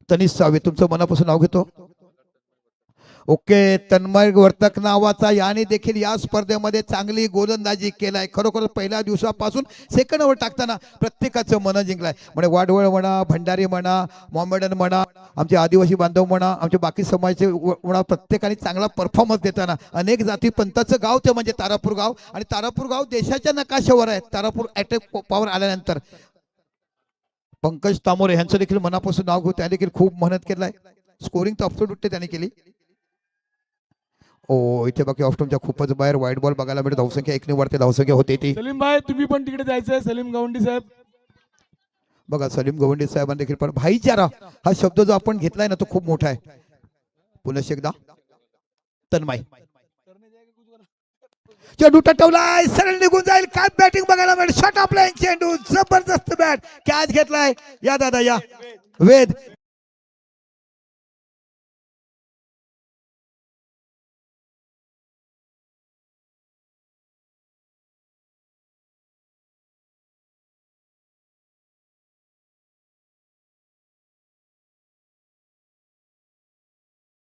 तनिष सावे, तुमचं मनापासून नाव घेतो. ओके, तन्मय वर्तक नावाचा याने देखील या स्पर्धेमध्ये चांगली गोलंदाजी केलाय. खरोखर पहिल्या दिवसापासून सेकंड ओव्हर टाकताना प्रत्येकाचं मन जिंकलाय. म्हणजे वाडवळ म्हणा, भंडारी म्हणा, मोमेडन म्हणा, आमचे आदिवासी बांधव म्हणा, आमचे बाकी समाजाचे म्हणा, प्रत्येकाने चांगला परफॉर्मन्स देताना अनेक जाती पंथाचं गाव ते म्हणजे तारापूर गाव. आणि तारापूर गाव देशाच्या नकाशावर आहे. तारापूर अटॅक पॉवर आल्यानंतर पंकज तामोरे यांचं देखील मनापासून नाव घेऊ. त्याने देखील खूप मेहनत केलाय. स्कोरिंग तर अब्सोल्युटली त्याने केली. ओ इथे बाकी ऑफ्टॉनच्या खूपच बाहेर वाईट बॉल बघायला मिळत. धावसंख्या 1 वरती धावसंख्या होते ती. सलीम भाई तुम्ही पण तिकडे जायचंय. सलीम गवंडी साहेब बघा, सलीम गवंडी साहेबांनी देखील. पण भाईचारा हा शब्द जो आपण घेतलाय ना, तो खूप मोठा आहे. पुन्हा एकदा तन्मय चेंडू टटवलाय, सरळ निघून जाईल. काय बॅटिंग बघायला मिळेल. शॉट आपला चेंडू, जबरदस्त बॅट कॅच घेतलाय. या दादा या वेद.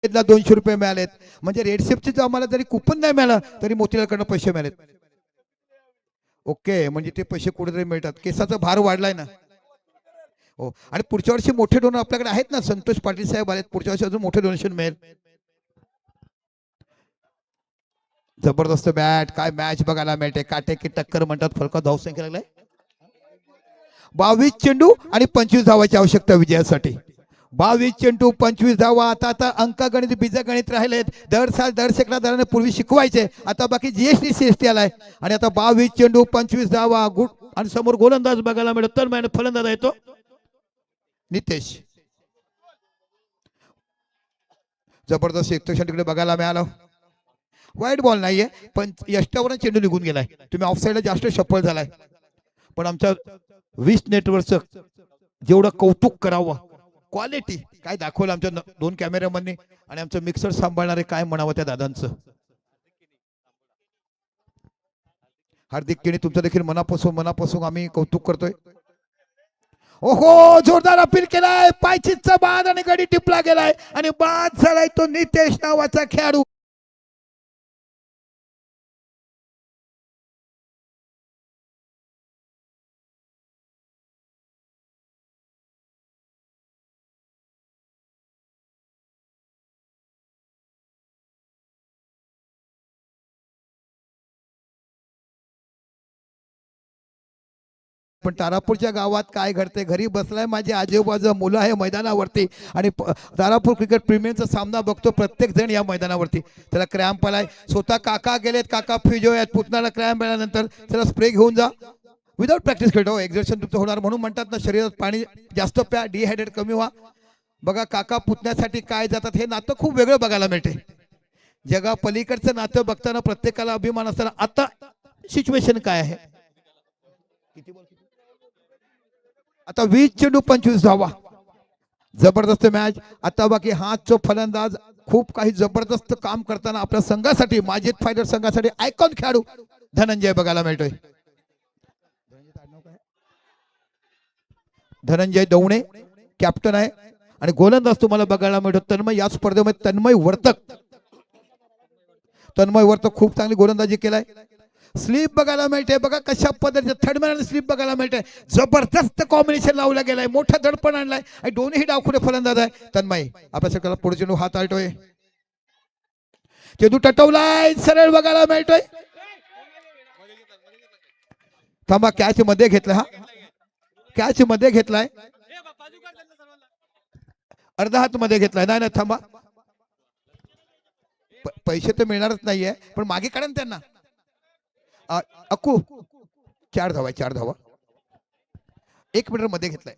ला 200 रुपये मिळालेत. म्हणजे रेडशिपचे आम्हाला जरी कुपन नाही मिळालं तरी मोतीलालकडनं पैसे मिळालेत. ओके, म्हणजे ते पैसे कुठेतरी मिळतात. केसाचा भार वाढलाय ना. हो, आणि पुढच्या वर्षी मोठे डोनर आपल्याकडे आहेत ना. संतोष पाटील साहेब आलेत. पुढच्या वर्षी अजून मोठे डोनेशन मिळेल. जबरदस्त बॅट. काय मॅच बघायला मिळते. काटे की टक्कर म्हणतात. फलका धावसंख्या लागलाय 22 चेंडू आणि 25 धावाची आवश्यकता विजयासाठी. 22 चेंडू 25 धावा. आता अंकगणित बीजगणित राहिलेत. दर साल दर सेकंदा दराने पूर्वी शिकवायचे, आता बाकी जीएसटी सीएसटी आलाय. आणि आता 22 चेंडू 25 धावा. गुड. आणि समोर गोलंदाज बघायला मिळतो. तर महिने फलंदाज आहे तो नितेश. जबरदस्त एक्सटेंशन तिकडे बघायला मिळालं. वाईट बॉल नाहीये, पण यष्टावरून चेंडू निघून गेलाय. तुम्ही ऑफ साईडला जास्त सफल झालाय. पण आमच्या 20 नेटवर्कचं जेवढं कौतुक करावं, क्वालिटी काय दाखवलं आमच्या 2 कॅमेरामॅननी आणि आमचं मिक्सर सांभाळणारे, काय म्हणावं त्या दादांचं. हार्दिक केणी तुमचं देखील मनापासून आम्ही कौतुक करतोय. ओहो, जोरदार अपील केलाय. पायचीचा बाद आणि गडी टिपला गेलाय आणि बाद झालाय तो नितेश नावाचा खेळाडू. पण तारापूरच्या गावात काय घडते. घरी बसलाय माझे आजूबाजू मुलं आहे मैदानावरती आणि तारापूर क्रिकेट प्रीमियरचा सामना बघतो प्रत्येक जण या मैदानावरती. त्याला क्रॅम्प आलाय. स्वतः काका गेलेत. काका फिजिओ आहेत. पुतण्याला क्रॅम्प आल्यानंतर त्याला स्प्रे घेऊन जा. विदाउट प्रॅक्टिस खेळतो. एक्झर्शन तुमचं होणार म्हणून म्हणतात ना, शरीरात पाणी जास्त प्या, डिहायड्रेट कमी व्हा. बघा, काका पुतण्यासाठी काय जातात. हे नातं खूप वेगळं बघायला मिळते. जगा पलीकडचं नातं बघताना प्रत्येकाला अभिमान असताना आता सिच्युएशन काय आहे. आता 20 चेंडू 25 धावा. जबरदस्त मॅच. आता बाकी हाच फलंदाज खूप काही जबरदस्त काम करताना आपल्या संघासाठी, माजिद फायटर संघासाठी आयकॉन खेळाडू धनंजय बघायला मिळतोय. धनंजय दवणे कॅप्टन आहे आणि गोलंदाज तुम्हाला बघायला मिळतो तन्मय. या स्पर्धेमध्ये तन्मय वर्तक खूप चांगली गोलंदाजी केलाय. स्लीप बघायला मिळते. बघा कशा पद्धतीने थर्ड मॅन स्लीप बघायला मिळते. जबरदस्त कॉम्बिनेशन लावला गेलाय. मोठा दडपण आणलाय आणि दोन्ही डावखुडे फलंदाज आहे तन्मय. आपल्या सरकारला पुढे चेंडू हात आलतोय. चेंडू टटवलाय, सरळ बघायला मिळतोय. थांबा, कॅच मध्ये घेतलाय, हा कॅच मध्ये घेतलाय, अर्धा हात मध्ये घेतलाय. नाही नाही थांबा, पैसे तर मिळणारच नाहीये, पण मागे काढा ना त्यांना. अक्कू 4 धावा, 4 धावा. 1 मीटर मध्ये घेतलाय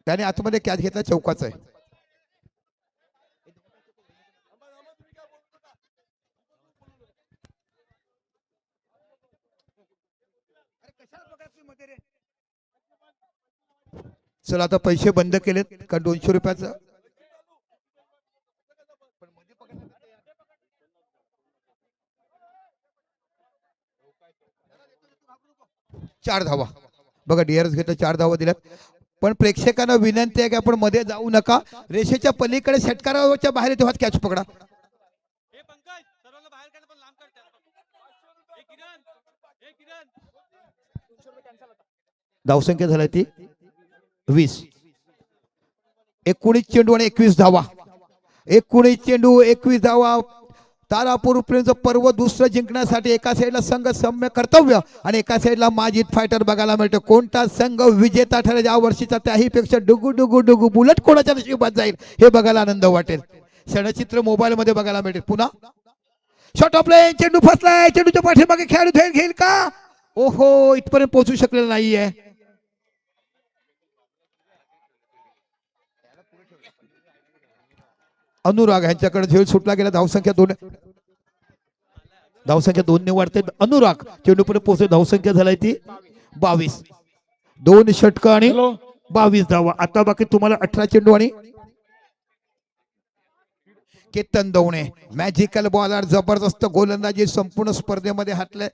त्याने, आतमध्ये कॅच घेतला, चौकाचा आहे. चला आता पैसे बंद केलेत का 200 रुपयाचं. चार धावा बघा, डीआरएस घेतलं, 4 धावा दिल्यात. पण प्रेक्षकांना विनंती आहे की आपण मध्ये जाऊ नका, रेषेच्या पलीकडे षटकाराच्या बाहेर तेव्हा कॅच पकडा. धावसंख्या झाली ती 20. 19 चेंडू आणि 21 धावा. 19 चेंडू 21 धावा. तारापूर प्रेमचं पर्व दुसरं जिंकण्यासाठी एका साईडला संघ सम्य कर्तव्य आणि एका साईडला माजीद फायटर बघायला मिळतो. कोणता संघ विजेता ठरेल या वर्षीचा, त्याही पेक्षा डुगू डुगू डुगू बुलेट कोणाच्या नशिबात जाईल हे बघायला आनंद वाटेल. क्षणचित्र मोबाईल मध्ये बघायला मिळेल. पुन्हा शॉट ऑफ लाईन, चेंडू फसलाय, चेंडूच्या पाठीमागे खेळाडू घेईल का. ओहो, इथपर्यंत पोहोचू शकलेला नाहीये. अनुराग यांच्याकडे झेल सुटला गेला. धावसंख्या 2, धावसंख्या 2 ने वाढते. अनुराग चेंडूपर्यंत पोहोचते. धावसंख्या झाली ती 22. 2 षटक आणि 22 धावा. आता बाकी तुम्हाला 18 चेंडू आणि केतन दवणे मॅजिकल बॉलर, जबरदस्त गोलंदाजी संपूर्ण स्पर्धेमध्ये हातले.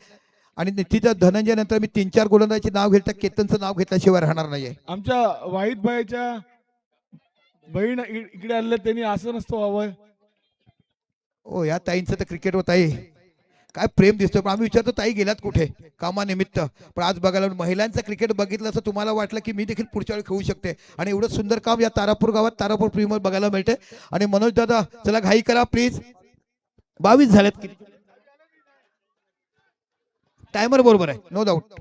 आणि निश्चितच धनंजय नंतर मी 3-4 गोलंदाजीचे नाव घेतलं, केतनचं नाव घेतल्याशिवाय राहणार नाहीये. आमच्या वाहिद भाईच्या बहीण इकडे आले, त्यांनी असं नसतं व्हावं. ओ या ताईंचं तर क्रिकेट होत आहे, काय प्रेम दिसतो. पण आम्ही विचारतो ताई गेलात कुठे कामानिमित्त. पण आज बघायला महिलांचं क्रिकेट बघितलं असं तुम्हाला वाटलं की मी देखील पुढच्या वेळी खेळू शकते. आणि एवढं सुंदर काम या तारापूर गावात तारापूर प्रीमियर बघायला मिळते. आणि मनोज दादा चला घाई करा प्लीज. 22 झालेत. किती टायमर बरोबर आहे, नो डाऊट.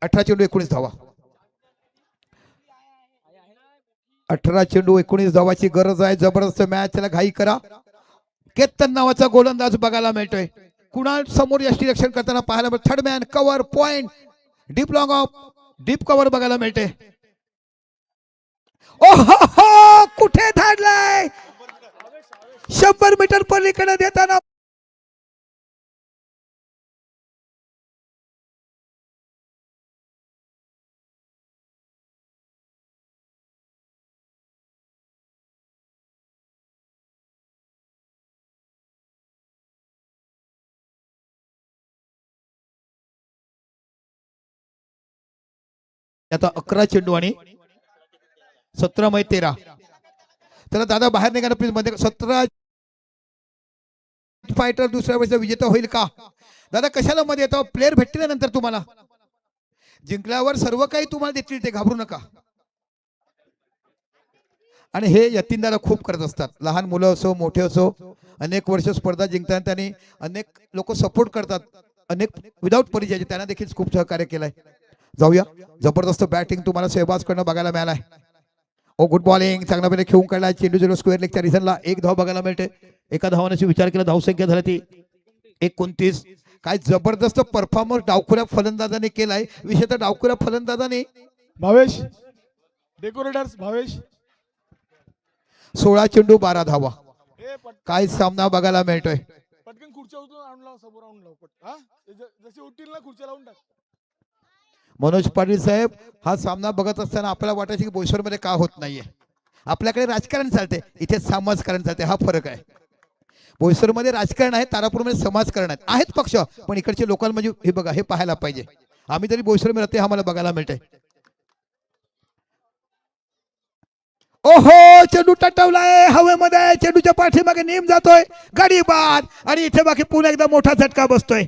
18 चेंडू 19 धावा. 18 चेंडू 19 धावाची गरज आहे. जबरदस्त मॅच, त्याला घाई करा. केतन नावाचा गोलंदाज बघायला मिळतोय. कुणाल समोर यष्टीरक्षण करताना पाहायला मिळतं. Third man cover point, deep long of, deep cover बघायला मिळते. ओहो, कुठे धाडलाय. 100 मीटर पलीकडे देताना आता 11 चेंडू आणि 17/13. त्याला दादा बाहेर निघाला प्लीज मध्ये. 17 फायटर दुसऱ्या वेळेस विजेता होईल का दादा. कशाला मध्ये येतो, प्लेअर भेटतील नंतर तुम्हाला. जिंकल्यावर सर्व काही तुम्हाला देतील, ते घाबरू नका. आणि हे यतीन दादा खूप करत असतात. लहान मुलं असो मोठे असो, अनेक वर्ष स्पर्धा जिंकताना त्यांनी अनेक लोक सपोर्ट करतात. अनेक विदाऊट परिचयाचे त्यांना देखील खूप सहकार्य केलंय. जाऊया, जबरदस्त बॅटिंग तुम्हाला सहबाज करणं बघायला मिळालाय. ओ गुड बॉलिंग, चांगला पहिले खेळून काढला. चेंडू 0 स्क्वेअर लेगच्या रिझनला 1 धाव बघायला मिळते. एका धावाने विचार केला, धावसंख्या झाली ती 29. काय जबरदस्त परफॉर्मन्स डावखुऱ्या फलंदाजाने केलाय. विशेषतः डावखुऱ्या फलंदाजाने भावेश डेकोरेटर्स, भावेश 16 चेंडू 12 धावा. काय सामना बघायला मिळतोय. पटकन खुर्च्या उचलून आणला, समोर आणून लाव पट. हा जशी उठतील ना खुर्च्या लावून टाक. मनोज पाटील साहेब, हा सामना बघत असताना आपल्याला वाटायचं की बोईसरमध्ये का होत नाहीये. आपल्याकडे राजकारण चालते, इथे समाजकारण चालते. हा फरक आहे. बोईसरमध्ये राजकारण आहे, तारापूरमध्ये समाजकारण आहेत पक्ष. पण इकडचे लोकल म्हणजे हे बघा, हे पाहायला पाहिजे. आम्ही तरी बोईसरमध्ये राहते, आम्हाला बघायला मिळते. ओहो, चेंडू टटवलाय हवेमध्ये. चेंडूच्या पाठीमागे नेम जातोय, गाडी बाद. आणि इथे बाकी पुन्हा एकदा मोठा झटका बसतोय.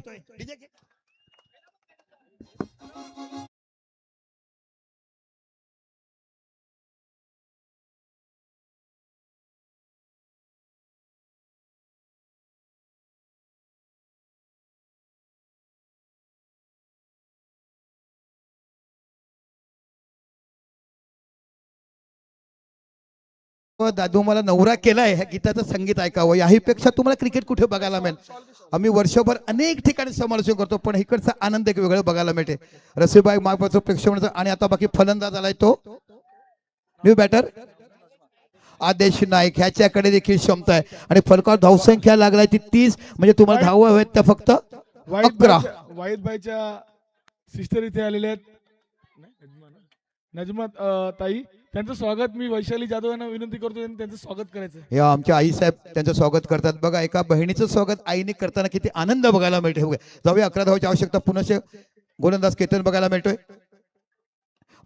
दादू मला नवरा केलाय ह्या गीताचं संगीत ऐकावं, याहीपेक्षा तुम्हाला क्रिकेट कुठे बघायला मिळेल. आम्ही वर्षभर अनेक ठिकाणी समालोचन करतो, पण इकडचा आनंद एक वेगळं बघायला मिळते. रसीबाई मागपाचं प्रेक्षक आणि आता बाकी फलंदाज आलाय तो न्यू बॅटर आदेश नाईक, ह्याच्याकडे देखील क्षमता आहे आणि फलकावर धावसंख्या लागलाय ती 30, म्हणजे तुम्हाला धावा हवेत त्या फक्त 11. वाईद बाईच्या सिस्टर इथे आलेले आहेत. नजमात ताई, त्यांचं स्वागत मी वैशाली जाधव यांना विनंती करतो, त्यांचं स्वागत करायचं. या आमच्या आई साहेब त्यांचं स्वागत करतात. बघा एका बहिणीचं स्वागत आईने करताना किती आनंद बघायला मिळते. जाऊया 11 धावाची आवश्यकता. पुन्हा गोलंदाज केतन बघायला मिळतोय.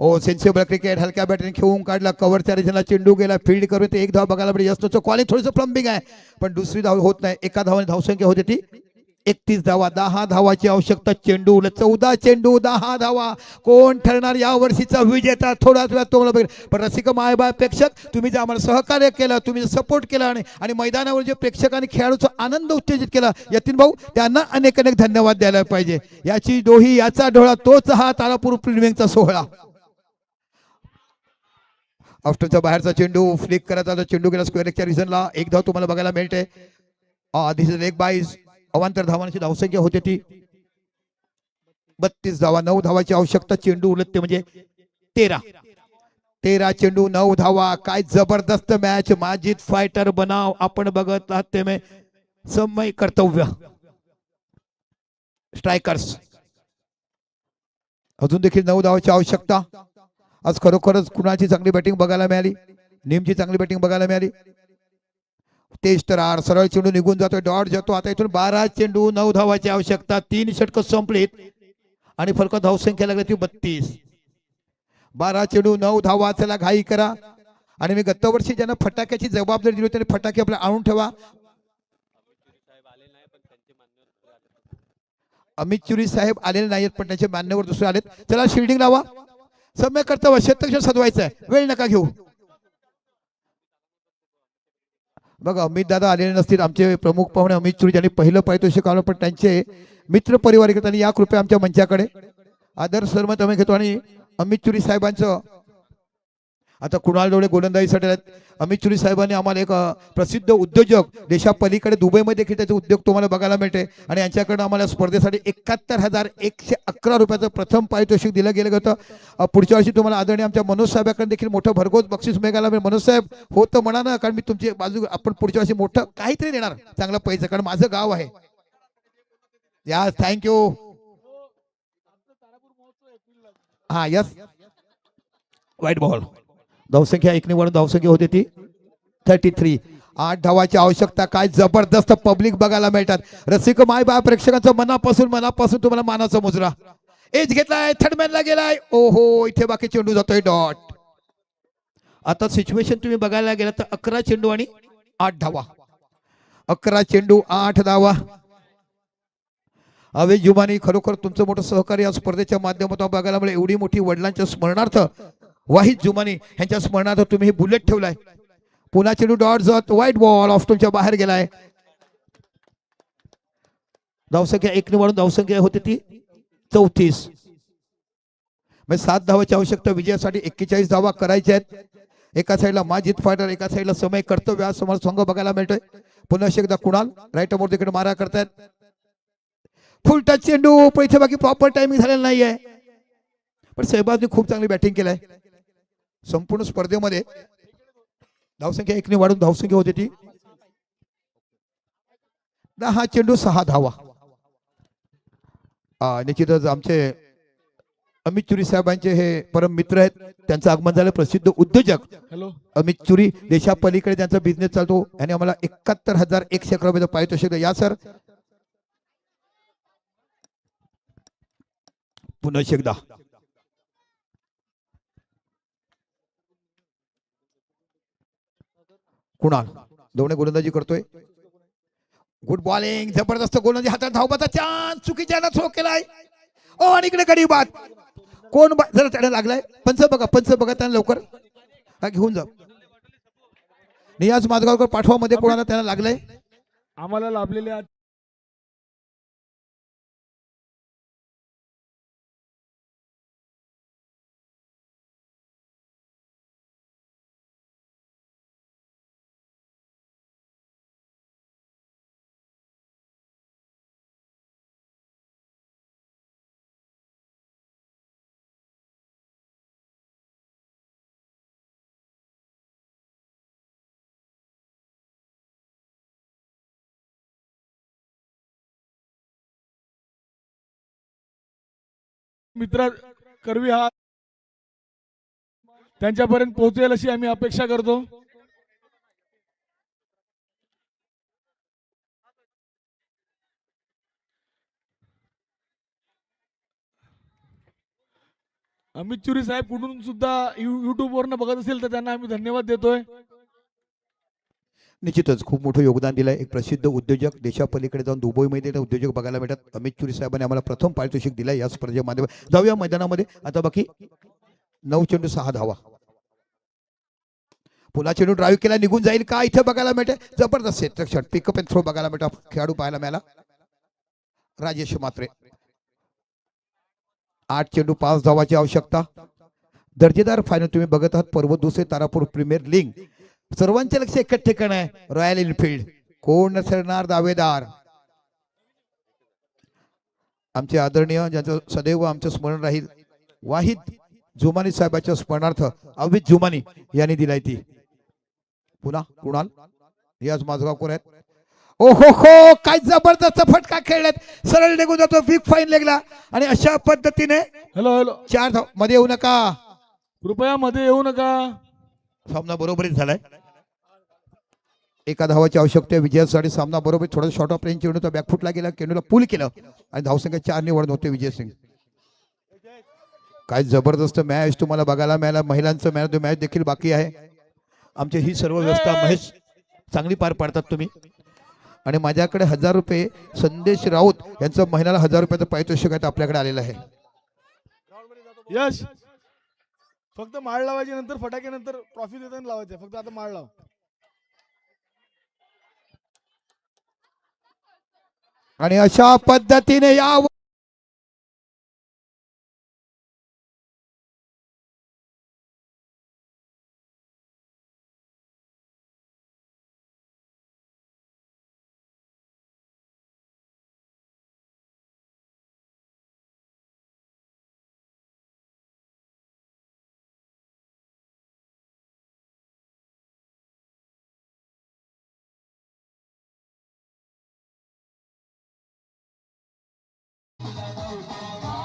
ओ सेन्सिबल क्रिकेट, हलक्या बॅटने खेळून काढला, कव्हरच्या रिजनला चेंडू गेला, फील्ड करून ते 1 धाव बघायला मिळते. यशचं कॉलिंग थोडंसं प्लंबिंग आहे, पण दुसरी धाव होत नाही. एका धावाने धावसंख्या होते ती 31 धावा. 10 धावाची आवश्यकता. चेंडू 14 चेंडू 10 धावा. कोण ठरणार या वर्षीचा विजेता? थोड्याच वेळात तुम्हाला बघेल. पण रसिक मायबाय प्रेक्षक, तुम्ही जे आम्हाला सहकार्य केलं, तुम्ही सपोर्ट केला आणि मैदानावर जे प्रेक्षकांनी खेळाडूचा आनंद उत्तेजित केला, यतीन भाऊ त्यांना अनेक अनेक धन्यवाद द्यायला पाहिजे. याची दोही याचा डोळा तोच हा तारापूर प्रीमियमचा सोहळा. आफ्टरचा बाहेरचा चेंडू फ्लिक करत आला, चेंडू गेला स्क्वेअरच्या रिझनला. 1 धाव तुम्हाला बघायला मिळते. दिस इज लेग बाईज. अवांतर धावांची धावसंख्या होते ती 32 धावा. 9 धावाची आवश्यकता. चेंडू उलटते म्हणजे 13 चेंडू 9 धावा. काय जबरदस्त मॅच. माजिद फायटर बनाव आपण बघत आहात ते मे समय कर्तव्य. स्ट्रायकर्स अजून देखील 9 धावाची आवश्यकता. आज खरोखरच कुणाची चांगली बॅटिंग बघायला मिळाली. नीमची चांगली बॅटिंग बघायला मिळाली. तेज तर सरळ चेंडू निघून जातोय, डॉट जातो. आता इथून 12 चेंडू 9 धावाची आवश्यकता. 3 षटक संपलीत आणि फलक धावसंख्या लागली ती 32. 12 चेंडू 9 धावा. चला घाई करा. आणि मी गत वर्षी ज्यांना फटाक्याची जबाबदारी दिली त्यांनी फटाके आपल्या आणून ठेवा. अमित चुरी साहेब आलेले नाहीत, पण त्यांचे मान्यवर दुसरे आलेत. चला शिल्डिंग लावा. समय कर्तव्य शतक सजवायचं आहे, वेळ नका घेऊ. बघा अमित दादा आलेले नसतील, आमचे प्रमुख पाहुणे अमित चुरी ज्यांनी पहिलं पारितोषिक आलं, पण त्यांचे मित्र परिवार या कृपया आमच्या मंचाकडे आदर सरमत आम्ही घेतो. आणि अमित चुरी साहेबांचं आता कुणाल डोळे गोलंदाजीसाठी आहेत. अमित चुरी साहेबांनी आम्हाला एक प्रसिद्ध उद्योजक देशापलीकडे दुबईमध्ये देखील त्याचे उद्योग तुम्हाला बघायला मिळते. आणि यांच्याकडनं आम्हाला स्पर्धेसाठी 71,111 रुपयाचं प्रथम पारितोषिक दिलं गेलं होतं. पुढच्या वर्षी तुम्हाला आदरणीय आमच्या मनोज साहेबांकडे देखील मोठं भरघोस बक्षीस मिळायला मिळेल. मनोज साहेब हो तर म्हणा ना, कारण मी तुमची बाजू आपण पुढच्या वर्षी मोठं काहीतरी देणार चांगलं पैसे, कारण माझं गाव आहे. या थँक्यू. हा यस वाईट बॉल. धावसंख्या 1 निवडून धावसंख्या होती ती 33. 8 धावाची आवश्यकता. काय जबरदस्त पब्लिक बघायला मिळतात. रसिक माय बा प्रेक्षकांचं मनापासून तुम्हाला मानाचा मुजरा. एज घेतलाय, थर्डमॅनला गेलाय. ओहो इथे बाकी चेंडू जातोय डॉट. आता सिच्युएशन तुम्ही बघायला गेला तर 11 चेंडू आणि 8 धावा. 11 चेंडू 8 धावा. अवे जुमानी खरोखर तुमचं मोठं सहकार्य या स्पर्धेच्या माध्यमातून बघायला मिळेल. एवढी मोठी वडिलांच्या स्मरणार्थ वाहिद जुमानी यांच्या स्मरणार्थ तुम्ही हे बुलेट ठेवलाय. पुन्हा चेंडू डॉट जात, व्हाईट बॉल ऑफ तुमच्या बाहेर गेलाय. धावसंख्या 1 निवडून धावसंख्या होती ती 34. म्हणजे 7 धावाची आवश्यकता. विजयासाठी 41 धावा करायच्या आहेत. एका साईडला माजिद फायटर, एका साईडला समय कर्तव्य समोर संघ बघायला मिळतोय. पुन्हा एकदा कुणाल राईट मोर तिकडे मारा करतायत. फुल टच चेंडू, पण इथे बाकी प्रॉपर टायमिंग झालेला नाहीये. पण सहबाजने खूप चांगली बॅटिंग केलाय. संपूर्ण स्पर्धेमध्ये धावसंख्या 1 ने वाढून धावसंख्या होती ती 10 चेंडू 6 धावा. निश्चितच आमचे अमित चुरी साहेबांचे हे परम मित्र आहेत. त्यांचं आगमन झालं. प्रसिद्ध उद्योजक अमित चुरी, देशापलीकडे त्यांचा बिझनेस चालतो. यांनी आम्हाला 71,111 रुपयाचं पारितोषिक. या सर पुन्हा एकदा कुणाल दोन्ही गोलंदाजी करतोय. गुड बॉलिंग, जबरदस्त गोलंदाजी. हातात धावबाचा चान्स, चुकीच्या थ्रो केलाय. ओ आणि इकडे गडी बाद. कोण जरा त्याला लागलाय. पंच बघा त्यांना लवकर घेऊन जा. नियाज माजगावकर पाठवा मध्ये. कोणाला त्याला लागलाय. आम्हाला लाभलेले मित्र करवी हा त्यांच्यापर्यंत पोहोचेल अशी आम्ही अपेक्षा करतो. अमित चुरी साहेब कुठून सुद्धा युट्यूब वरनं बघत असेल तर त्यांना आम्ही धन्यवाद देतोय. निश्चितच खूप मोठं योगदान दिलंय. एक प्रसिद्ध उद्योजक, देशापलीकडे जाऊन दुबईमध्ये उद्योजक बघायला मिळतात. अमित चुरी साहेबांनी आम्हाला प्रथम पारितोषिक दिलंय या स्पर्धेच्या माध्यमातून. जाऊया मैदानामध्ये. आता बाकी 9 चेंडू 6 धावा. पुन्हा चेंडू ड्राईव्ह केला, निघून जाईल का इथे बघायला मिळते. जबरदस्त क्षेत्रक्षण पिकअप अँड थ्रो बघायला मिळतात. खेळाडू पाहायला मिळाला राजेश मात्रे. 8 चेंडू 5 धावाची आवश्यकता. दर्जेदार फायनल तुम्ही बघत आहात. पर्व दुसरे तारापूर प्रीमियर लीग. सर्वांचे लक्ष एकच ठिकाण आहे, रॉयल एनफील्ड. कोण ठरणार दावेदार. आमचे आदरणीय ज्यांचं सदैव आमचं स्मरण राहील, वाहिद जुमानी साहेबांच्या स्मरणार्थ अविद जुमानी यांनी दिलाय ती. पुन्हा कुणाल रियाज माझगावकर आहेत. ओहो हो, काय जबरदस्त फटका खेळलेत. सरळ निघून जातो बिग फाईन लेगला. आणि अशा पद्धतीने हॅलो हॅलो 4 धाव. मध्ये येऊ नका, कृपया मध्ये येऊ नका. सामना बरोबरीच झालाय. एका धावाची आवश्यकता विजयासाठी. सामना बरोबर. थोडा शॉर्ट ऑफ रेंज चेंडू बॅकफुटला गेला, चेंडूला पूल केलं आणि धावसंख्या 4 निवड होते विजय सिंग. काय जबरदस्त मॅच तुम्हाला बघायला मिळाला. महिलांचं मॅच मॅच देखील बाकी आहे. आमची ही सर्व व्यवस्था महेश चांगली पार पाडतात तुम्ही. आणि माझ्याकडे 1000 रुपये संदेश राऊत यांचं महिन्याला 1000 रुपयाचं पारितोषिक आहे आपल्याकडे आलेलं आहे. यश फक्त माळ लावायची, नंतर फटाके नंतर ट्रॉफी देताना लावायचे. फक्त आता माळ लाव. आणि अशा पद्धतीने या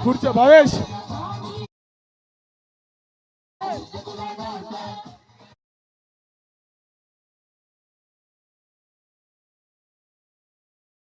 पुढच्या भावेश